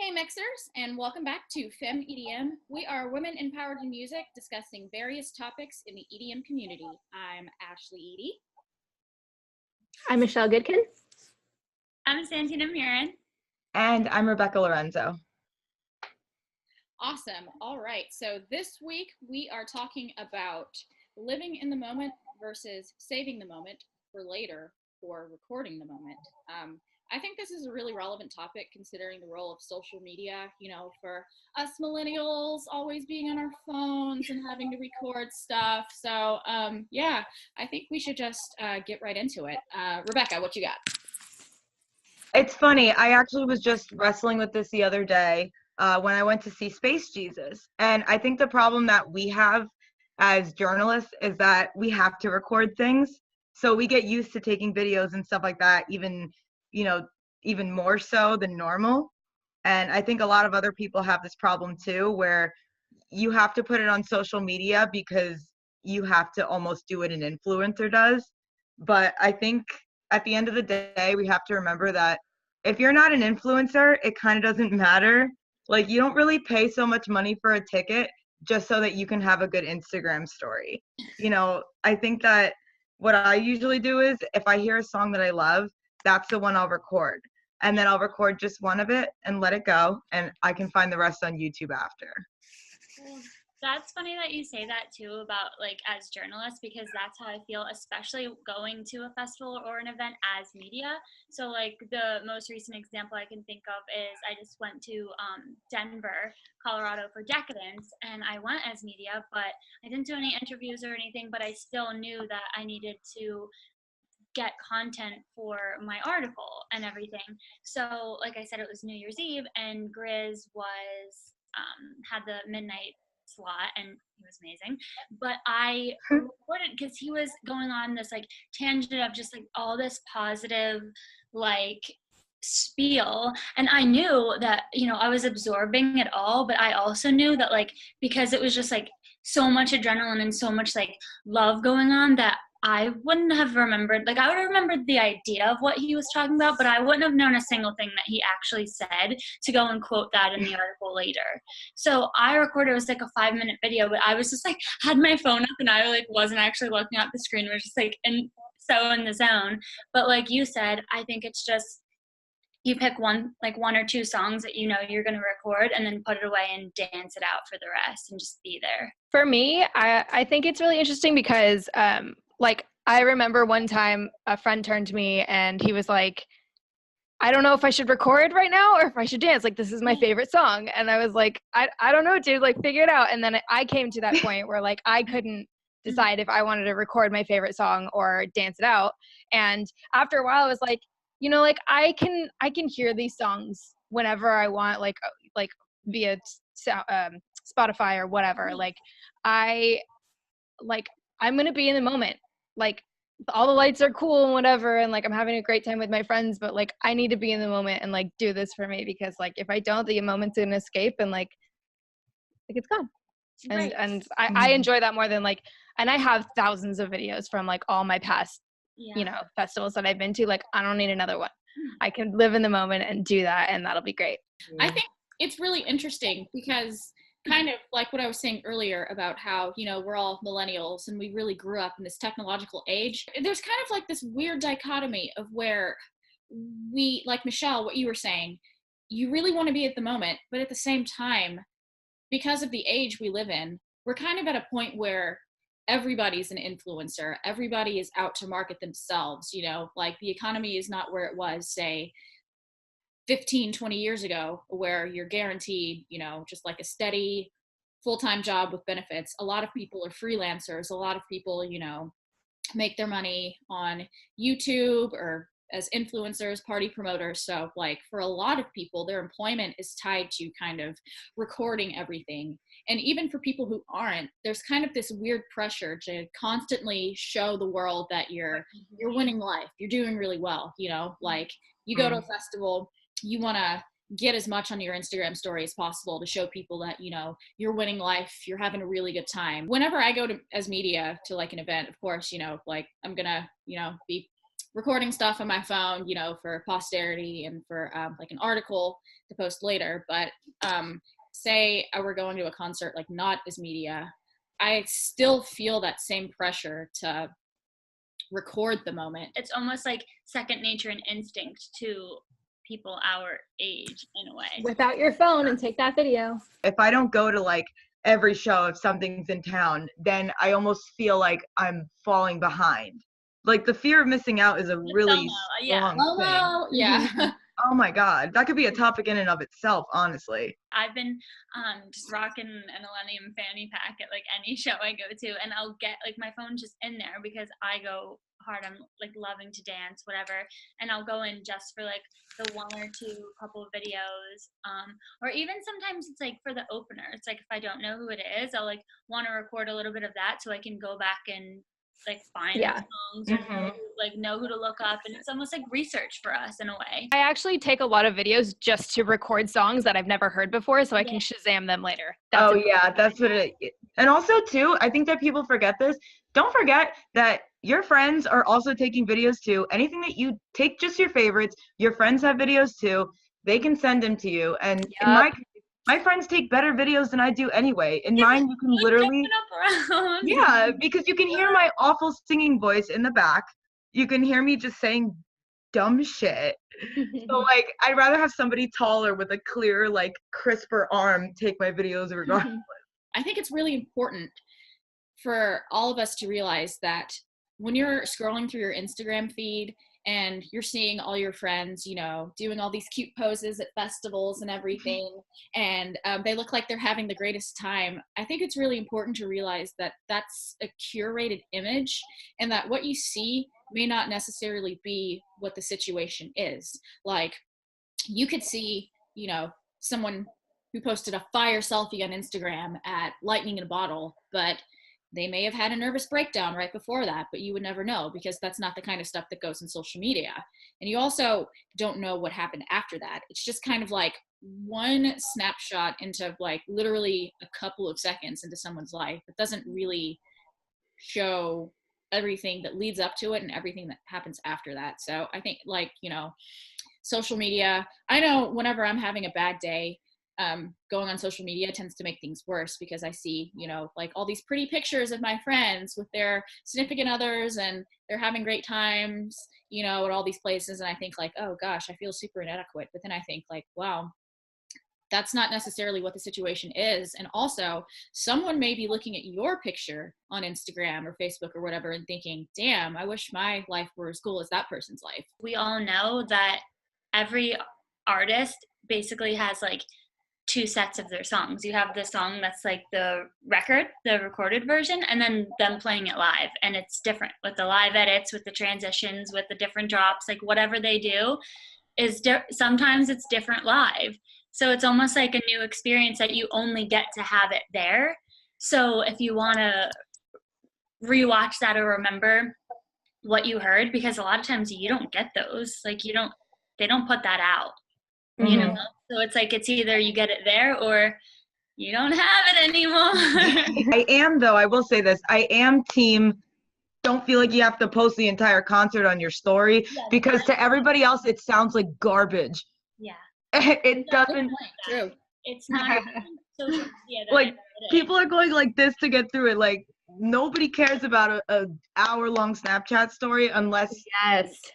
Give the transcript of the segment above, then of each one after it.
Hey Mixers, and welcome back to FEM EDM. We are women empowered in music discussing various topics in the EDM community. I'm Ashley Edie. I'm Michelle Goodkin. I'm Santina Mirren. And I'm Rebecca Lorenzo. Awesome. All right. So this week we are talking about living in the moment versus saving the moment for later or recording the moment. I think this is a really relevant topic considering the role of social media, for us millennials always being on our phones and having to record stuff. So yeah, I think we should just get right into it. Rebecca, what you got? It's funny. I actually was just wrestling with this the other day when I went to see Space Jesus. And I think the problem that we have as journalists is that we have to record things. So we get used to taking videos and stuff like that, even more so than normal. And I think a lot of other people have this problem too, where you have to put it on social media because you have to almost do what an influencer does. But I think at the end of the day, we have to remember that if you're not an influencer, it kind of doesn't matter. Like, you don't really pay so much money for a ticket just so that you can have a good Instagram story. I think that what I usually do is if I hear a song that I love, that's the one I'll record. And then I'll record just one of it and let it go. And I can find the rest on YouTube after. That's funny that you say that too about as journalists, because that's how I feel, especially going to a festival or an event as media. So the most recent example I can think of is I just went to Denver, Colorado for Decadence, and I went as media, but I didn't do any interviews or anything, but I still knew that I needed to get content for my article and everything. So like I said, it was New Year's Eve and Grizz was had the midnight slot and he was amazing, but I recorded because he was going on this tangent of just all this positive spiel, and I knew that I was absorbing it all, but I also knew that because it was just so much adrenaline and so much love going on that I wouldn't have remembered, I would have remembered the idea of what he was talking about, but I wouldn't have known a single thing that he actually said to go and quote that in the article later. So I recorded, it was a 5-minute video, but I was just had my phone up and I wasn't actually looking at the screen. It was just so in the zone. But like you said, I think it's just, you pick one or two songs that you're going to record and then put it away and dance it out for the rest and just be there. For me, I think it's really interesting because I remember one time a friend turned to me and he was like, I don't know if I should record right now or if I should dance. This is my favorite song. And I was like, I don't know, dude, figure it out. And then I came to that point where I couldn't decide if I wanted to record my favorite song or dance it out. And after a while I was like, I can hear these songs whenever I want, via Spotify or whatever. I'm going to be in the moment. All the lights are cool and whatever. And I'm having a great time with my friends, but I need to be in the moment and do this for me, because if I don't, the moment's going to escape and it's gone. Right. And I enjoy that more than and I have thousands of videos from all my past, festivals that I've been to. I don't need another one. I can live in the moment and do that, and that'll be great. I think it's really interesting because kind of like what I was saying earlier about how, we're all millennials and we really grew up in this technological age. There's kind of this weird dichotomy of where we, like Michelle, what you were saying, you really want to be at the moment, but at the same time, because of the age we live in, we're kind of at a point where everybody's an influencer. Everybody is out to market themselves, the economy is not where it was, say, 15, 20 years ago, where you're guaranteed, just a steady full-time job with benefits. A lot of people are freelancers. A lot of people, make their money on YouTube or as influencers, party promoters. So like for a lot of people, their employment is tied to kind of recording everything. And even for people who aren't, there's kind of this weird pressure to constantly show the world that you're winning life, you're doing really well, you know, like you go to a festival, you want to get as much on your Instagram story as possible to show people that, you know, you're winning life, you're having a really good time. Whenever I go to as media to like an event, of course, you know, like I'm gonna, you know, be recording stuff on my phone, you know, for posterity and for like an article to post later. But say I were going to a concert like not as media, I still feel that same pressure to record the moment. It's almost like second nature and instinct to people our age in a way. Whip out your phone and take that video. If I don't go to like every show, if something's in town, then I almost feel like I'm falling behind. Like the fear of missing out is a really strong thing. Yeah. Oh my God, that could be a topic in and of itself, honestly. I've been just rocking an Millennium fanny pack at like any show I go to, and I'll get like my phone just in there because I go hard. I'm like loving to dance, whatever, and I'll go in just for like the one or two couple of videos, or even sometimes it's like for the opener. It's like if I don't know who it is, I'll like want to record a little bit of that so I can go back and like find the songs or know who to look up, and it's almost like research for us in a way. I actually take a lot of videos just to record songs that I've never heard before so I can Shazam them later. That's that's what it is. And also too, I think that people forget this. Don't forget that your friends are also taking videos too. Anything that you take, just your favorites, your friends have videos too. They can send them to you. And in my friends take better videos than I do anyway. In mine, you can literally, because you can hear my awful singing voice in the back. You can hear me just saying dumb shit. So like, I'd rather have somebody taller with a clearer, like crisper arm take my videos regardless. I think it's really important for all of us to realize that when you're scrolling through your Instagram feed and you're seeing all your friends, you know, doing all these cute poses at festivals and everything, and they look like they're having the greatest time, I think it's really important to realize that that's a curated image and that what you see may not necessarily be what the situation is. Like, you could see, you know, someone who posted a fire selfie on Instagram at lightning in a bottle, but they may have had a nervous breakdown right before that, but you would never know because that's not the kind of stuff that goes in social media. And you also don't know what happened after that. It's just kind of like one snapshot into like literally a couple of seconds into someone's life. It doesn't really show everything that leads up to it and everything that happens after that. So I think, like, you know, social media, I know whenever I'm having a bad day, going on social media tends to make things worse because I see, you know, like all these pretty pictures of my friends with their significant others and they're having great times, you know, at all these places. And I think like, oh gosh, I feel super inadequate. But then I think like, wow, that's not necessarily what the situation is. And also someone may be looking at your picture on Instagram or Facebook or whatever and thinking, damn, I wish my life were as cool as that person's life. We all know that every artist basically has like two sets of their songs. You have the song that's like the record, the recorded version, and then them playing it live. And it's different with the live edits, with the transitions, with the different drops, like whatever they do is sometimes it's different live. So it's almost like a new experience that you only get to have it there. So if you want to rewatch that or remember what you heard, because a lot of times you don't get those, like they don't put that out. You know, so it's like it's either you get it there or you don't have it anymore. I will say this, I am team don't feel like you have to post the entire concert on your story because to everybody else it sounds like garbage. Yeah. It doesn't. True. It's not social media that like people are going like this to get through it. Like nobody cares about a hour-long Snapchat story unless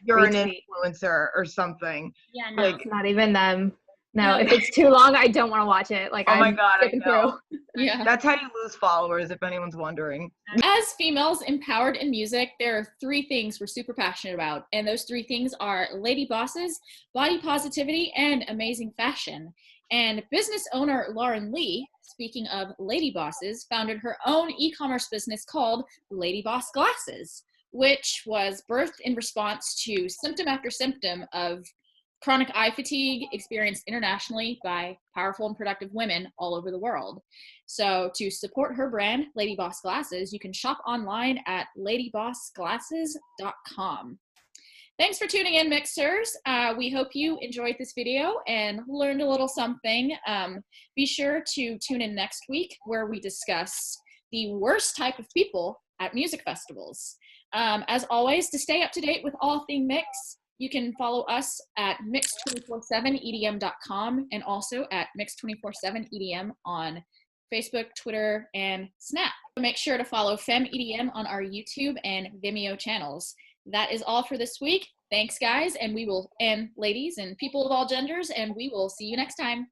you're an influencer or something. Yeah, no. Like not even them. No, if it's too long, I don't want to watch it. Like, oh my God, I know. Yeah. That's how you lose followers, if anyone's wondering. As females empowered in music, there are three things we're super passionate about. And those three things are lady bosses, body positivity, and amazing fashion. And business owner Lauren Lee, speaking of lady bosses, founded her own e-commerce business called Lady Boss Glasses, which was birthed in response to symptom after symptom of chronic eye fatigue experienced internationally by powerful and productive women all over the world. So to support her brand, Lady Boss Glasses, you can shop online at ladybossglasses.com. Thanks for tuning in, Mixers. We hope you enjoyed this video and learned a little something. Be sure to tune in next week where we discuss the worst type of people at music festivals. As always, to stay up to date with all things Mix, you can follow us at mix247edm.com and also at mix247edm on Facebook, Twitter, and Snap. Make sure to follow FEM EDM on our YouTube and Vimeo channels. That is all for this week. Thanks, guys, and ladies and people of all genders, and we will see you next time.